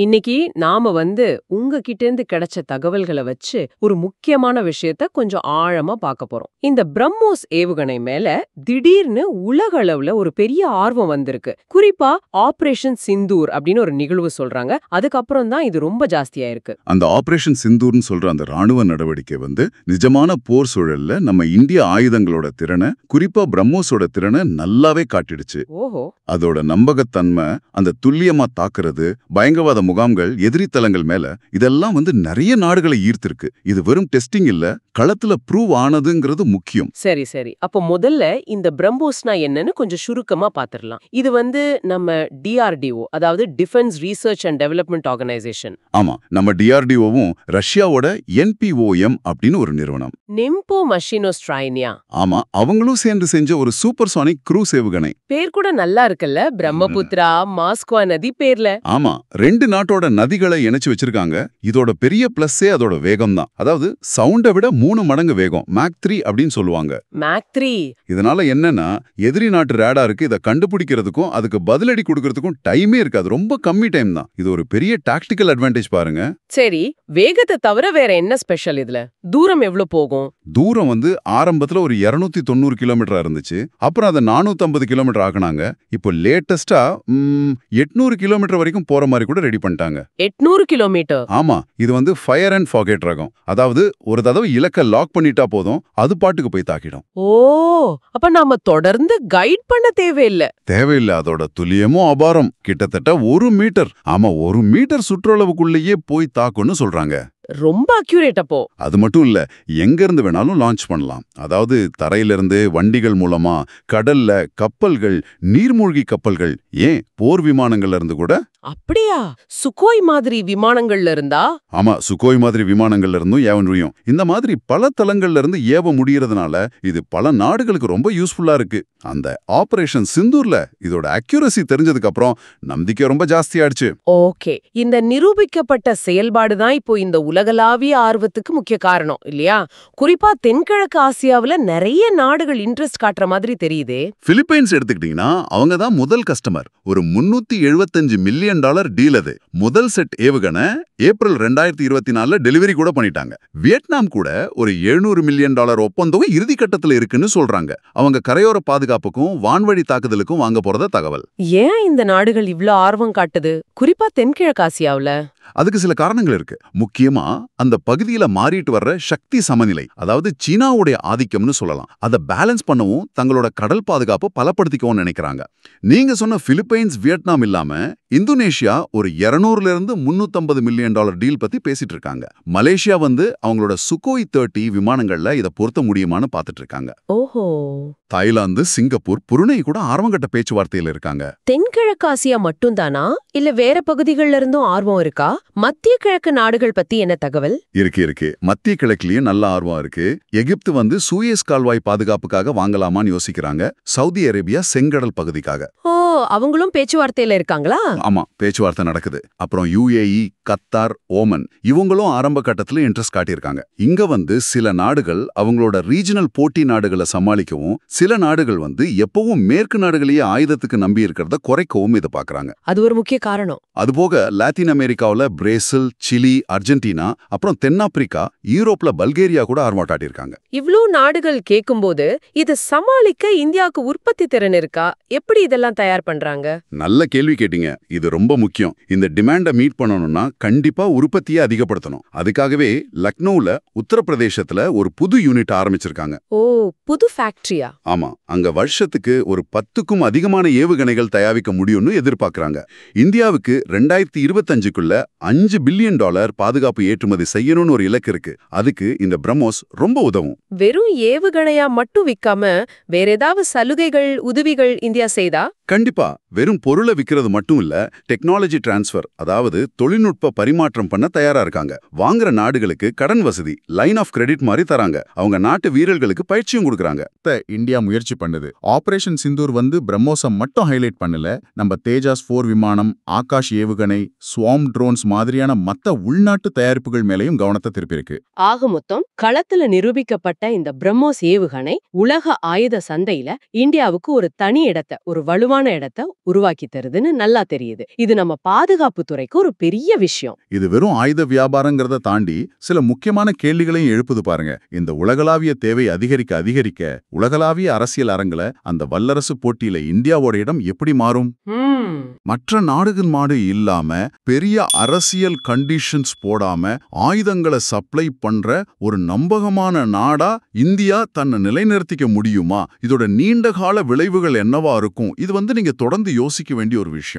இன்னைக்கு நாம உங்ககிட்ட இருந்து கிடைச்ச தகவல்களை வச்சு ஒரு முக்கியமான விஷயத்த கொஞ்சம் ஆழமா பார்க்க போறோம். இந்த பிரம்மோஸ் ஏவுகணை மேல திடீர்னு உலக அளவுல ஒரு பெரிய ஆர்வம் வந்திருக்கு. குறிப்பா ஆபரேஷன் சிந்தூர் அப்படின்னு ஒரு நிகழ்வு சொல்றாங்க. அதுக்கப்புறம் தான் இது ரொம்ப ஜாஸ்தியா இருக்கு. அந்த ஆபரேஷன் சிந்தூர்னு சொல்ற அந்த ராணுவ நடவடிக்கை நிஜமான போர் சூழல்ல நம்ம இந்திய ஆயுதங்களோட திறனை, குறிப்பா பிரம்மோஸோட திறனை நல்லாவே காட்டிடுச்சு. ஓஹோ. அதோட நம்பகத்தன்மை, அந்த துல்லியமா தாக்குறது, பயங்கரவாத முகாம்கள், எதிரி தளங்கள் மேல இதெல்லாம் நிறைய நாடுகளை ஈர்த்திருக்கு. இது வெறும் டெஸ்டிங் இல்ல, களத்துல ப்ரூவ் ஆனதுங்கிறது முக்கியம். சரி சரி. அப்போ முதல்ல இந்த பிரம்மோஸ்னா என்னன்னு கொஞ்சம் சுருக்கமா பாத்துறலாம். இது நம்ம டிஆர்டிஓ, அதாவது defence research and development organisation. ஆமா, நம்ம டிஆர்டிஓவும் ரஷ்யாவோட என்பிஓஎம் அப்படின்னு ஒரு நிறுவனம். நிம்போ மஷினோஸ்ட்ரைனியா. ஆமா, அவங்களும் சேர்ந்து செஞ்ச ஒரு சூப்பர்சானிக் க்ரூஸ் ஏவுகணை. பேர் கூட நல்லா இருக்குல்ல, பிரம்மபுத்திரா, மாஸ்கோ நதி பேர்ல. ஆமா, ரெண்டு நாட்டோட நதிகளை இணைச்சு வச்சிருக்காங்க. இதோட பெரிய பிளஸ்ஸே அதோட வேகம் தான். அதாவது சவுண்டை விட 3 மடங்கு வேகம், மேக் 3 அப்படின்னு சொல்லுவாங்க. மேக் 3. இதனால என்னன்னா, எதிரி நாட்டு ரேடாருக்கு இதை கண்டுபிடிக்கிறதுக்கும் அதுக்கு பதிலடி கொடுக்கறதுக்கும் டைமே இருக்காது. ரொம்ப கம்மி டைம் தான். இது ஒரு பெரிய டாக்டிக்கல் அட்வான்டேஜ் பாருங்க. சரி, வேகத்தை தவிர வேற என்ன ஸ்பெஷல் இதுல? தூரம் எவ்வளவு போகும்? தூரம் ஆரம்பத்துல ஒரு 290 கிலோமீட்டரா இருந்துச்சு. அப்புறம் அதை 450 கிலோமீட்டர் ஆக்குனாங்க. இப்போ லேட்டஸ்டா 800 கிலோமீட்டர் வரைக்கும் போற மாதிரி கூட ரெடி பண்ணிட்டாங்க. 800 கிலோமீட்டர்? ஆமா, இது ஃபயர் அண்ட் ஃபார்கெட் ரகம். அதாவது ஒரு தடவை இலக்க லாக் பண்ணிட்டா போதும், அது பாட்டுக்கு போய் தாக்கிடும். ஓ, அப்ப நாம தொடர்ந்து கைட் பண்ண தேவையில்லை. அதோட துல்லியமும் அபாரம். கிட்டத்தட்ட 1 மீட்டர், ஆமா 1 மீட்டர் சுற்றளவுக்குள்ளேயே போய் தாக்குன்னு சொல்றாங்க. ரொம்ப அக்யூரேட். அப்போ அது மட்டும் இல்ல, எங்க இருந்து வேணாலும் லான்ச் பண்ணலாம். அதாவது தரையிலிருந்து, வண்டிகள் மூலமா, கடல்ல, கப்பல்கள், நீர்மூழ்கி கப்பல்கள், ஏன் போர் விமானங்கள்ல இருந்து கூட. அப்படியா? சுகோய் மாதிரி விமானங்கள்ல இருந்தா? ஆமா, சுகோய் மாதிரி விமானங்கள்ல இருந்தும் ஏவ முடியும். இந்த மாதிரி பல தளங்கள்ல இருந்து ஏவ முடியறதுனால இது பல நாடுகளுக்கு ரொம்ப யூஸ்ஃபுல்லா இருக்கு. அந்த ஆபரேஷன் சிந்தூர்ல இதோட அக்யூரசி தெரிஞ்சதுக்கு அப்புறம் நம்பிக்கை ரொம்ப ஜாஸ்தியாயிடுச்சு. ஓகே, இந்த நிரூபிக்கப்பட்ட செயல்பாடு தான் இப்போ இந்த உலகளாவிய ஆர்வத்துக்கு முக்கிய காரணம் இல்லையா? குறிப்பா தென்கிழக்கு ஆசியாவுல நிறைய நாடுகள் இன்ட்ரெஸ்ட் காட்டுற மாதிரி தெரியுதே. பிலிப்பைன்ஸ் எடுத்துக்கிட்டீங்கன்னா, அவங்க தான் முதல் கஸ்டமர். ஒரு $375 மில்லியன் டீல். அது முதல் செட் ஏவுகணை ஏப்ரல் 2024 டெலிவரி கூட பண்ணிட்டாங்க. வியட்நாம் கூட ஒரு $700 மில்லியன் ஒப்பந்தம் இறுதி கட்டத்துல இருக்குன்னு சொல்றாங்க. அவங்க கரையோர பாதுகாப்புக்கும் வான்வழி தாக்குதலுக்கும் வாங்க போறத தகவல். ஏன் இந்த நாடுகள் இவ்ளோ ஆர்வம் காட்டுது, குறிப்பா தென்கிழக்கு ஆசியாவுல? அதுக்கு சில காரணங்கள் இருக்கு. முக்கியமா அந்த பகுதியில மாறிட்டு வர்ற சக்தி சமநிலை, அதாவது சீனாவுடைய ஆதிக்கம்னு சொல்லலாம். அதை பேலன்ஸ் பண்ணவும் தங்களோட கடல் பாதுகாப்பை பலப்படுத்திக்கவும் நினைக்கிறாங்க. நீங்க சொன்ன பிலிப்பைன்ஸ், வியட்நாம் இல்லாம இந்தோனேஷியா ஒரு 200 இருந்து 350 மில்லியன் டீல் பத்தி பேசிட்டு இருக்காங்க. மலேசியா அவங்களோட சுகோய் 30 விமானங்கள்ல இதை பொருத்த முடியுமான்னு பாத்துட்டு இருக்காங்க. ஓஹோ. தாய்லாந்து, சிங்கப்பூர், புருனே கூட ஆரம்பகட்ட பேச்சுவார்த்தையில இருக்காங்க. தென்கிழக்கு ஆசியா மட்டும் தானா, இல்ல வேற பகுதிகள்ல இருந்தும் ஆர்வம் இருக்கா? மத்திய கிழக்கு நாடுகள் பத்தி என்ன தகவல் இருக்கு? மத்திய கிழக்குலயும் நல்ல ஆர்வம் இருக்கு. எகிப்து சூயஸ் கால்வாய் பாதுகாப்புக்காக வாங்கலாமான்னு யோசிக்கிறாங்க. சவுதி அரேபியா செங்கடல் பகுதிக்காக. ஓ, அவங்களும் பேச்சுவார்த்தையில இருக்காங்களா? ஆமா, பேச்சுவார்த்தை நடக்குது. அப்புறம் யுஏஇ, கத்தார், ஓமன் இவங்களும் ஆரம்ப கட்டத்துல இன்ட்ரெஸ்ட் காட்டியிருக்காங்க. இங்க சில நாடுகள் அவங்களோட ரீஜனல் போட்டி நாடுகளை சமாளிக்கவும், சில நாடுகள் எப்பவும் மேற்கு நாடுகளையே ஆயுதத்துக்கு நம்பி இருக்கிறத குறைக்கவும் இதை பாக்குறாங்க. அது ஒரு முக்கிய காரணம். அதுபோக லாத்தின் அமெரிக்காவுல பிரேசில், சிலி, அர்ஜென்டினா, அப்புறம் தென்னாப்பிரிக்கா, யூரோப்ல பல்கேரியா கூட ஆர்வம் காட்டியிருக்காங்க. இவ்ளோ நாடுகள் கேட்கும்போது இதை சமாளிக்க இந்தியாவுக்கு உற்பத்தி திறன் இருக்கா? எப்படி இதெல்லாம் தயார் பண்றாங்க? நல்ல கேள்வி கேட்டீங்க. இது ரொம்ப முக்கியம். இந்த டிமாண்ட மீட் பண்ணணும்னா கண்டிப்பா உற்பத்தியை அதிகப்படுத்தணும். அதுக்காகவே லக்னோல, உத்தரப்பிரதேசத்துல ஒரு புது யூனிட் ஆரம்பிச்சிருக்காங்க. ஓ, புது ஃபேக்டரியா? ஆமா, அங்க வருஷத்துக்கு ஒரு 10க்கும் அதிகமான ஏவுகணைகள் தயாரிக்க முடியும்னு எதிர்பார்க்கறாங்க. இந்தியாவுக்கு 2025க்குள்ள $5 பில்லியன் பாதுகாப்பு ஏற்றுமதி செய்யணும்னு ஒரு இலக்கு இருக்கு. அதுக்கு இந்த பிரம்மோஸ் ரொம்ப உதவும். வெறும் ஏவுகணையா மட்டும் விக்காம வேற ஏதாவது சலுகைகள், உதவிகள் இந்தியா செய்தா? கண்டிப்பா. வெறும் பொருளை விக்கிறது மட்டும் இல்ல, டெக்னாலஜி டிரான்ஸ்ஃபர், அதாவது தொழில்நுட்ப பரிமாற்றம் பண்ண தயாரா இருக்காங்க. வாங்குற நாடுகளுக்கு கடன் வசதி, லைன் ஆஃப் கிரெடிட் மாதிரி தராங்க. அவங்க நாட்டு வீரர்களுக்கு பயிற்சியும் கொடுக்கறாங்க. இந்தியா இந்தியா முயற்சி பண்ணுது. ஆபரேஷன் சிந்தூர் பிரம்மோஸை மட்டும் ஹைலைட் பண்ணல, நம்ம தேஜாஸ் 4 விமானம், ஆகாஷ் ஏவுகணை, ஸ்வார்ம் ட்ரோன்ஸ் மாதிரியான மத்த உள்நாட்டு தயாரிப்புகள் மேலையும் கவனத்தை திருப்பியிருக்கு. ஆக மொத்தம் களத்துல நிரூபிக்கப்பட்ட இந்த பிரம்மோஸ் ஏவுகணை உலக ஆயுத சந்தையில இந்தியாவுக்கு ஒரு தனி இடத்தை, ஒரு வலுவான இடத்தை உருவாக்கி தருதுன்னு நல்லா தெரியுது. இது நம்ம பாதுகாப்பு துறைக்கு ஒரு பெரிய விஷயம். இது வெறும் ஆயுத வியாபாரங்கிறத தாண்டி சில முக்கியமான கேள்விகளையும் எழுப்புது பாருங்க. இந்த உலகளாவிய தேவை அதிகரிக்க அதிகரிக்க உலகளாவிய அரசியல் அரங்குல அந்த வல்லரசு போட்டியில இந்தியாவோட இடம் எப்படி மாறும்? மற்ற நாடுகள் மாடு இல்லாம பெரிய அரசியல் கண்டிஷன்ஸ் போடாம ஆயுதங்களை சப்ளை பண்ற ஒரு நம்பகமான நாடா இந்தியா தன்னை நிலைநிறுத்திக்க முடியுமா? இதோட நீண்ட கால விளைவுகள் என்னவா இருக்கும்? இது நீங்க தொடர்ந்து யோசிக்க வேண்டிய ஒரு விஷயம்.